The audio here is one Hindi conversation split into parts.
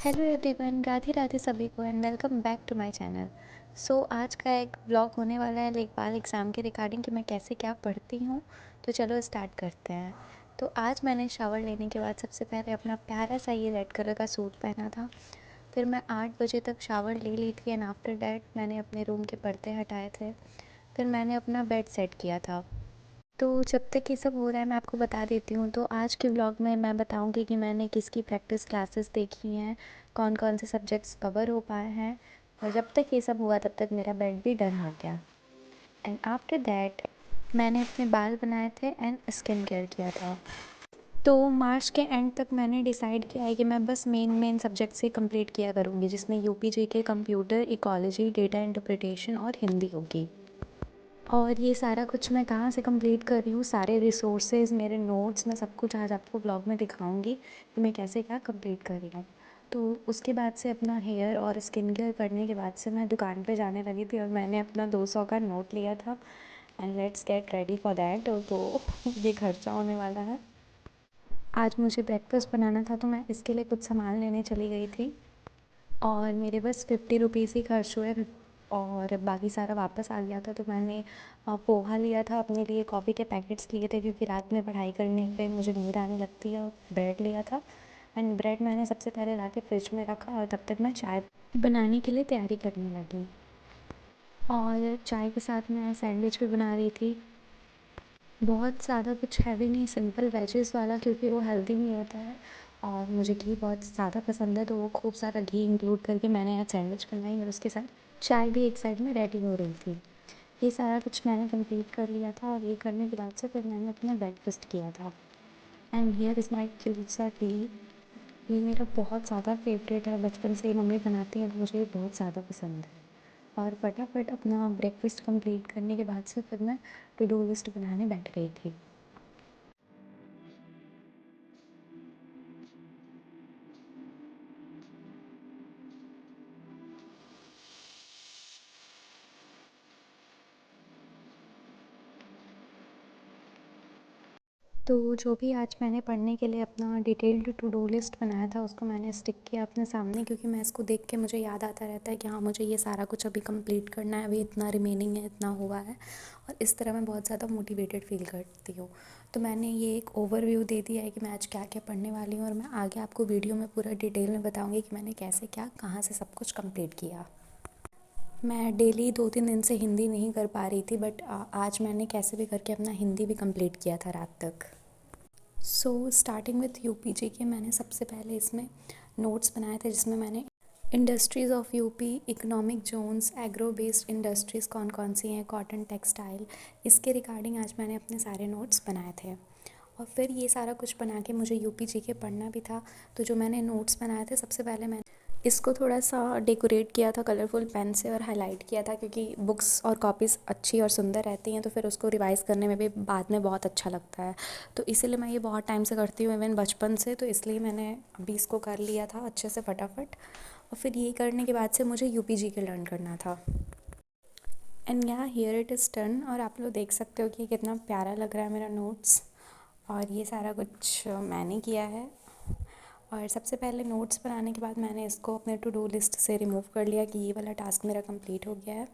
हेलो एवरीवन, राधे राधे सभी को and welcome back to my channel. आज का एक ब्लॉग होने वाला है लेखपाल एग्ज़ाम के रिगार्डिंग कि मैं कैसे क्या पढ़ती हूँ। तो चलो स्टार्ट करते हैं। तो आज मैंने शावर लेने के बाद सबसे पहले अपना प्यारा सा ये रेड कलर का सूट पहना था। फिर मैं 8 बजे तक शावर ले ली थी एंड आफ्टर डैट मैंने अपने रूम के पर्दे हटाए थे। फिर मैंने अपना बेड सेट किया था। तो जब तक ये सब हो रहा है मैं आपको बता देती हूँ। तो आज के व्लॉग में मैं बताऊँगी कि मैंने किसकी प्रैक्टिस क्लासेस देखी हैं, कौन कौन से सब्जेक्ट्स कवर हो पाए हैं। और जब तक ये सब हुआ तब तक मेरा बेड भी डन हो गया। एंड आफ्टर दैट मैंने अपने बाल बनाए थे एंड स्किन केयर किया था। तो मार्च के एंड तक मैंने डिसाइड किया है कि मैं बस मेन सब्जेक्ट से कंप्लीट किया करूँगी, जिसमें UP GK, computer, ecology, data interpretation और हिंदी होगी। और ये सारा कुछ मैं कहाँ से कंप्लीट कर रही हूँ, सारे रिसोर्सेज, मेरे नोट्स, मैं सब कुछ आज आपको ब्लॉग में दिखाऊंगी कि मैं कैसे क्या कंप्लीट कर रही हूँ। तो उसके बाद से अपना हेयर और स्किन केयर करने के बाद से मैं दुकान पे जाने लगी थी और मैंने अपना 200 का नोट लिया था। And let's get ready for that. तो ये खर्चा होने वाला है। आज मुझे ब्रेकफास्ट बनाना था तो मैं इसके लिए कुछ सामान लेने चली गई थी और मेरे बस 50 रुपीज़ ही खर्च हुए और बाकी सारा वापस आ गया था। तो मैंने पोहा लिया था अपने लिए, कॉफ़ी के पैकेट्स लिए थे क्योंकि रात में पढ़ाई करने पे मुझे नींद आने लगती है, और ब्रेड लिया था। एंड ब्रेड मैंने सबसे पहले ला के फ्रिज में रखा और तब तक मैं चाय बनाने के लिए तैयारी करने लगी। और चाय के साथ मैं सैंडविच भी बना रही थी। बहुत ज़्यादा कुछ हैवी नहीं, सिंपल वेजेस वाला, क्योंकि वो हेल्दी भी होता है और मुझे घी बहुत ज़्यादा पसंद है। तो वो खूब सारा घी इंक्लूड करके मैंने आज सैंडविच बनाई और उसके साथ चाय भी एक साइड में रेडी हो रही थी। ये सारा कुछ मैंने कंप्लीट कर लिया था और ये करने के बाद से फिर मैंने अपना ब्रेकफास्ट किया था। And here is my cute सा टी। ये मेरा बहुत ज़्यादा फेवरेट है, बचपन से ही मम्मी बनाती है तो मुझे ये बहुत ज़्यादा पसंद है। और फटाफट अपना ब्रेकफास्ट कंप्लीट करने के बाद से फिर मैं टू डू लिस्ट बनाने बैठ गई थी। तो जो भी आज मैंने पढ़ने के लिए अपना डिटेल्ड टू डू लिस्ट बनाया था उसको मैंने स्टिक किया अपने सामने, क्योंकि मैं इसको देख के मुझे याद आता रहता है कि हाँ, मुझे ये सारा कुछ अभी कंप्लीट करना है, अभी इतना रिमेनिंग है, इतना हुआ है। और इस तरह मैं बहुत ज़्यादा मोटिवेटेड फील करती हूँ। तो मैंने ये एक ओवरव्यू दे दिया है कि मैं आज क्या क्या पढ़ने वाली हूँ, और मैं आगे आपको वीडियो में पूरा डिटेल में बताऊँगी कि मैंने कैसे क्या कहाँ से सब कुछ कंप्लीट किया। मैं डेली 2-3 दिन से हिंदी नहीं कर पा रही थी, बट आज मैंने कैसे भी करके अपना हिंदी भी कंप्लीट किया था रात तक। स्टार्टिंग विथ यूपी के मैंने सबसे पहले इसमें नोट्स बनाए थे, जिसमें मैंने industries of UP, economic zones, agro based industries कौन कौन सी हैं, कॉटन, टेक्सटाइल, इसके रिगार्डिंग आज मैंने अपने सारे नोट्स बनाए थे। और फिर ये सारा कुछ बना के मुझे यूपी के पढ़ना भी था। तो जो मैंने नोट्स बनाए थे, सबसे पहले मैंने इसको थोड़ा सा डेकोरेट किया था कलरफुल पेन से और हाईलाइट किया था, क्योंकि बुक्स और कॉपीज़ अच्छी और सुंदर रहती हैं तो फिर उसको रिवाइज़ करने में भी बाद में बहुत अच्छा लगता है। तो इसीलिए मैं ये बहुत टाइम से करती हूँ, इवन बचपन से, तो इसलिए मैंने अभी इसको कर लिया था अच्छे से फटाफट। और फिर ये करने के बाद से मुझे यूपी के लर्न करना था। एंड यहाँ हियर इट इज़ डन, और आप लोग देख सकते हो कि कितना प्यारा लग रहा है मेरा नोट्स। और ये सारा कुछ मैंने किया है। और सबसे पहले नोट्स बनाने के बाद मैंने इसको अपने टू डू लिस्ट से रिमूव कर लिया कि ये वाला टास्क मेरा कंप्लीट हो गया है।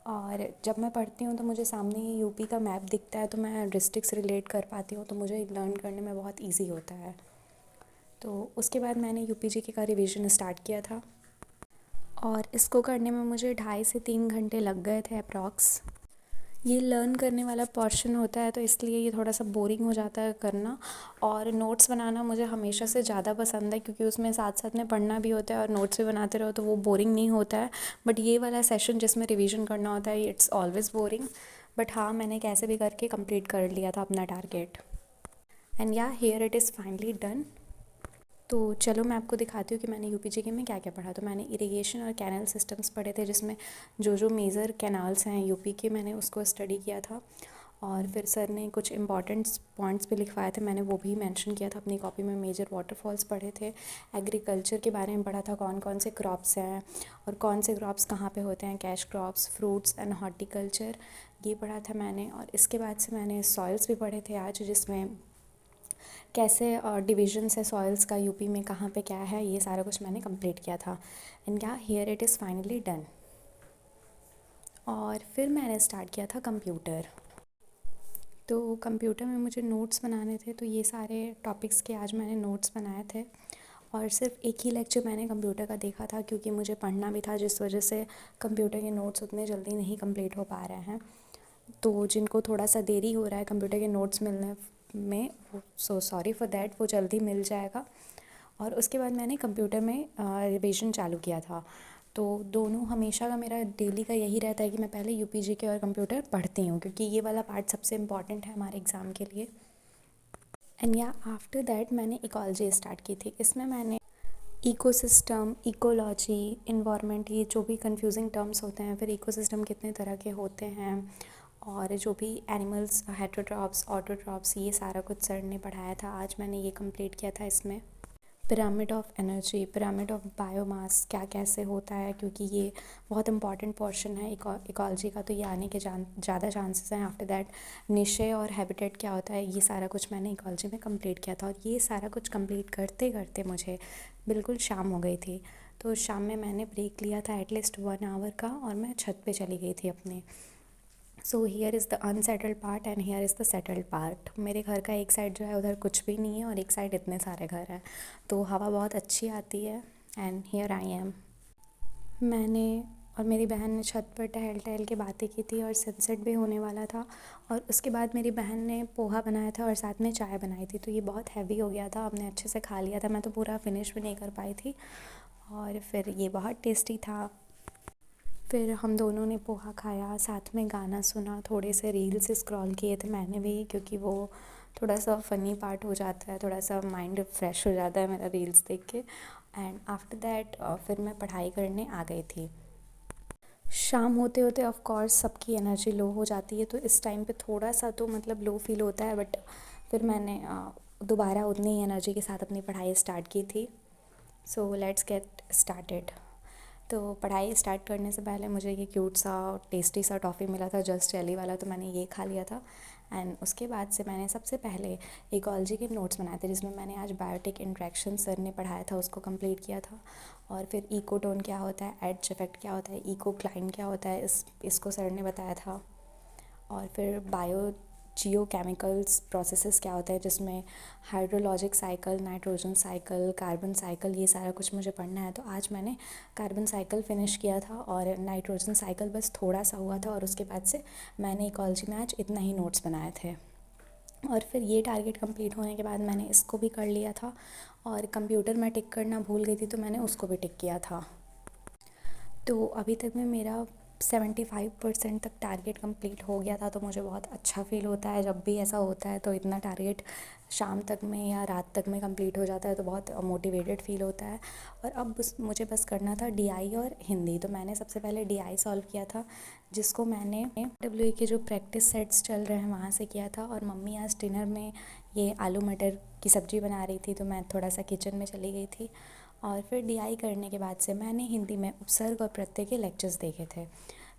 और जब मैं पढ़ती हूँ तो मुझे सामने ये यूपी का मैप दिखता है, तो मैं डिस्ट्रिक्ट से रिलेट कर पाती हूँ, तो मुझे लर्न करने में बहुत इजी होता है। तो उसके बाद मैंने यूपी जीके का रिवीजन स्टार्ट किया था और इसको करने में मुझे 2.5 से 3 घंटे लग गए थे अप्रॉक्स। ये लर्न करने वाला पोर्शन होता है तो इसलिए ये थोड़ा सा बोरिंग हो जाता है करना। और नोट्स बनाना मुझे हमेशा से ज़्यादा पसंद है, क्योंकि उसमें साथ साथ में पढ़ना भी होता है और नोट्स भी बनाते रहो, तो वो बोरिंग नहीं होता है। बट ये वाला सेशन जिसमें रिवीजन करना होता है, इट्स ऑलवेज़ बोरिंग। बट हाँ, मैंने कैसे भी करके कंप्लीट कर लिया था अपना टारगेट। एंड या here it is finally done. तो चलो मैं आपको दिखाती हूँ कि मैंने यूपी जीके में क्या क्या पढ़ा। तो मैंने इरिगेशन और कैनल सिस्टम्स पढ़े थे, जिसमें जो जो मेजर कैनाल्स हैं यूपी के, मैंने उसको स्टडी किया था। और फिर सर ने कुछ इंपॉर्टेंट पॉइंट्स भी लिखवाए थे, मैंने वो भी मेंशन किया था अपनी कॉपी में। मेजर वाटरफॉल्स पढ़े थे, एग्रीकल्चर के बारे में पढ़ा था, कौन कौन से क्रॉप्स हैं और कौन से क्रॉप्स कहाँ पे होते हैं, cash crops, fruits and horticulture, ये पढ़ा था मैंने। और इसके बाद से मैंने सॉइल्स भी पढ़े थे आज, जिसमें कैसे डिविजन्स है सॉइल्स का यूपी में, कहाँ पे क्या है, ये सारा कुछ मैंने कंप्लीट किया था। एंड क्या here it is finally done. और फिर मैंने स्टार्ट किया था कंप्यूटर। तो कंप्यूटर में मुझे नोट्स बनाने थे, तो ये सारे टॉपिक्स के आज मैंने नोट्स बनाए थे। और सिर्फ एक ही लेक्चर मैंने कंप्यूटर का देखा था, क्योंकि मुझे पढ़ना भी था, जिस वजह से कंप्यूटर के नोट्स उतने जल्दी नहीं कंप्लीट हो पा रहे हैं। तो जिनको थोड़ा सा देरी हो रहा है कंप्यूटर के नोट्स मिलने में, सो सॉरी फॉर दैट, वो जल्दी मिल जाएगा। और उसके बाद मैंने कंप्यूटर में रिवीजन चालू किया था। तो दोनों हमेशा का मेरा डेली का यही रहता है कि मैं पहले यूपीजी और कंप्यूटर पढ़ती हूँ, क्योंकि ये वाला पार्ट सबसे इम्पॉर्टेंट है हमारे एग्ज़ाम के लिए। एंड या आफ्टर दैट मैंने इकोलॉजी स्टार्ट की थी। इसमें मैंने इकोसिस्टम, इकोलॉजी, इन्वायरमेंट, ये जो भी कंफ्यूजिंग टर्म्स होते हैं, फिर इकोसिस्टम कितने तरह के होते हैं, और जो भी एनिमल्स, हेटरोट्रॉप्स, ऑटोट्रॉप्स, ये सारा कुछ सर ने पढ़ाया था। आज मैंने ये कंप्लीट किया था। इसमें pyramid of energy, pyramid of biomass क्या कैसे होता है, क्योंकि ये बहुत इंपॉर्टेंट पोर्शन है इकोलॉजी का, तो ये आने के ज़्यादा चांसेस हैं। आफ्टर दैट निशे और हैबिटेट क्या होता है, ये सारा कुछ मैंने इकोलॉजी में कंप्लीट किया था। और ये सारा कुछ कंप्लीट करते करते मुझे बिल्कुल शाम हो गई थी। तो शाम में मैंने ब्रेक लिया था एटलीस्ट 1 आवर का, और मैं छत पे चली गई थी अपने। So here is the unsettled part and here is the settled part. मेरे घर का एक साइड जो है उधर कुछ भी नहीं है, और एक साइड इतने सारे घर हैं, तो हवा बहुत अच्छी आती है। And here I am. मैंने और मेरी बहन ने छत पर टहल टहल के बातें की थी, और सनसेट भी होने वाला था। और उसके बाद मेरी बहन ने पोहा बनाया था और साथ में चाय बनाई थी, तो ये बहुत हैवी हो गया था, हमने अच्छे से खा लिया था। मैं तो पूरा फिनिश भी नहीं कर पाई थी, और फिर ये बहुत टेस्टी था। फिर हम दोनों ने पोहा खाया, साथ में गाना सुना, थोड़े से रील्स स्क्रॉल किए थे मैंने भी, क्योंकि वो थोड़ा सा फ़नी पार्ट हो जाता है, थोड़ा सा माइंड फ्रेश हो जाता है मेरा रील्स देख के। एंड आफ्टर दैट फिर मैं पढ़ाई करने आ गई थी। शाम होते होते ऑफ कोर्स सबकी एनर्जी लो हो जाती है, तो इस टाइम पे थोड़ा सा तो मतलब लो फील होता है, बट फिर मैंने दोबारा उतनी ही एनर्जी के साथ अपनी पढ़ाई स्टार्ट की थी। So let's get started. तो पढ़ाई स्टार्ट करने से पहले मुझे ये क्यूट सा टेस्टी सा टॉफ़ी मिला था, जस्ट जेली वाला, तो मैंने ये खा लिया था। एंड उसके बाद से मैंने सबसे पहले इकोलॉजी के नोट्स बनाए थे, जिसमें मैंने आज बायोटिक इंट्रैक्शन सर ने पढ़ाया था उसको कंप्लीट किया था। और फिर इकोटोन क्या होता है, एडज इफेक्ट क्या होता है, इकोक्लाइन क्या होता है, इसको सर ने बताया था। और फिर बायो जियोकेमिकल्स प्रोसेसेस क्या होता है, जिसमें hydrologic cycle, nitrogen cycle, carbon cycle, ये सारा कुछ मुझे पढ़ना है। तो आज मैंने कार्बन साइकिल फिनिश किया था, और नाइट्रोजन साइकिल बस थोड़ा सा हुआ था, और उसके बाद से मैंने इकोलॉजी में आज इतना ही नोट्स बनाए थे। और फिर ये टारगेट कंप्लीट होने के बाद मैंने इसको भी कर लिया था, और कंप्यूटर में टिक करना भूल गई थी, तो मैंने उसको भी टिक किया था। तो अभी तक में मेरा 75% तक टारगेट कंप्लीट हो गया था, तो मुझे बहुत अच्छा फ़ील होता है जब भी ऐसा होता है। तो इतना टारगेट शाम तक में या रात तक में कंप्लीट हो जाता है, तो बहुत मोटिवेटेड फ़ील होता है। और अब मुझे बस करना था डीआई और हिंदी। तो मैंने सबसे पहले डीआई सॉल्व किया था, जिसको मैंने डब्ल्यूए के जो प्रैक्टिस सेट्स चल रहे हैं वहाँ से किया था। और मम्मी आज डिनर में ये आलू मटर की सब्ज़ी बना रही थी, तो मैं थोड़ा सा किचन में चली गई थी। और फिर डीआई करने के बाद से मैंने हिंदी में उपसर्ग और प्रत्यय के लेक्चर्स देखे थे।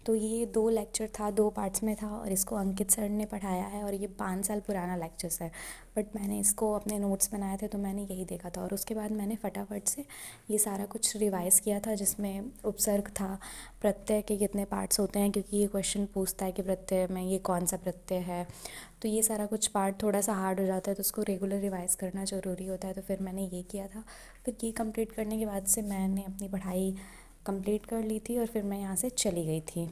तो ये 2 लेक्चर था, 2 पार्ट्स में था, और इसको अंकित सर ने पढ़ाया है, और ये 5 साल पुराना लेक्चर्स है। बट मैंने इसको अपने नोट्स बनाए थे, तो मैंने यही देखा था। और उसके बाद मैंने फटाफट से ये सारा कुछ रिवाइज़ किया था, जिसमें उपसर्ग था, प्रत्यय के कितने पार्ट्स होते हैं, क्योंकि ये क्वेश्चन पूछता है कि प्रत्यय में ये कौन सा प्रत्यय है। तो ये सारा कुछ पार्ट थोड़ा सा हार्ड हो जाता है, तो उसको रेगुलर रिवाइज़ करना ज़रूरी होता है। तो फिर मैंने ये किया था। फिर ये कंप्लीट करने के बाद से मैंने अपनी पढ़ाई कंप्लीट कर ली थी, और फिर मैं यहाँ से चली गई थी।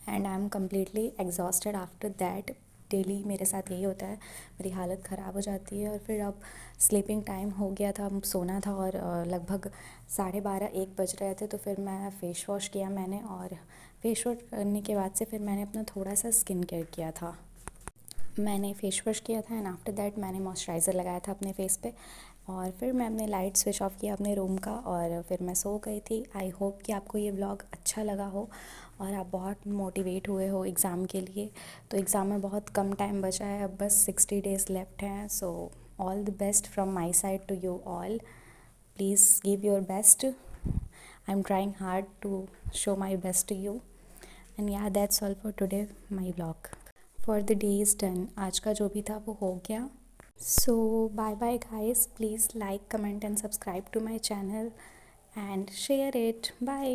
And I am completely exhausted after that. Daily मेरे साथ यही होता है, मेरी हालत ख़राब हो जाती है। और फिर अब स्लीपिंग टाइम हो गया था, सोना था, और लगभग 12:30-1 बज रहे थे। तो फिर मैं फ़ेस वॉश किया मैंने, और फेस वॉश करने के बाद से फिर मैंने अपना थोड़ा सा स्किन केयर किया था। मैंने फ़ेस वॉश किया था, एंड आफ्टर दैट मैंने मॉइस्चराइज़र लगाया था अपने फेस पे। और फिर मैं अपने लाइट स्विच ऑफ किया अपने रूम का, और फिर मैं सो गई थी। आई होप कि आपको ये व्लॉग अच्छा लगा हो, और आप बहुत मोटिवेट हुए हो एग्ज़ाम के लिए। तो एग्ज़ाम में बहुत कम टाइम बचा है, अब बस 60 डेज़ लेफ्ट हैं। So all the best from my side to you all. Please give your best. I am trying hard to show my best to you. And yeah that's all for today my vlog. For the day is done. आज का जो भी था वो हो गया। So bye bye guys, please like, comment and subscribe to my channel and share it. Bye.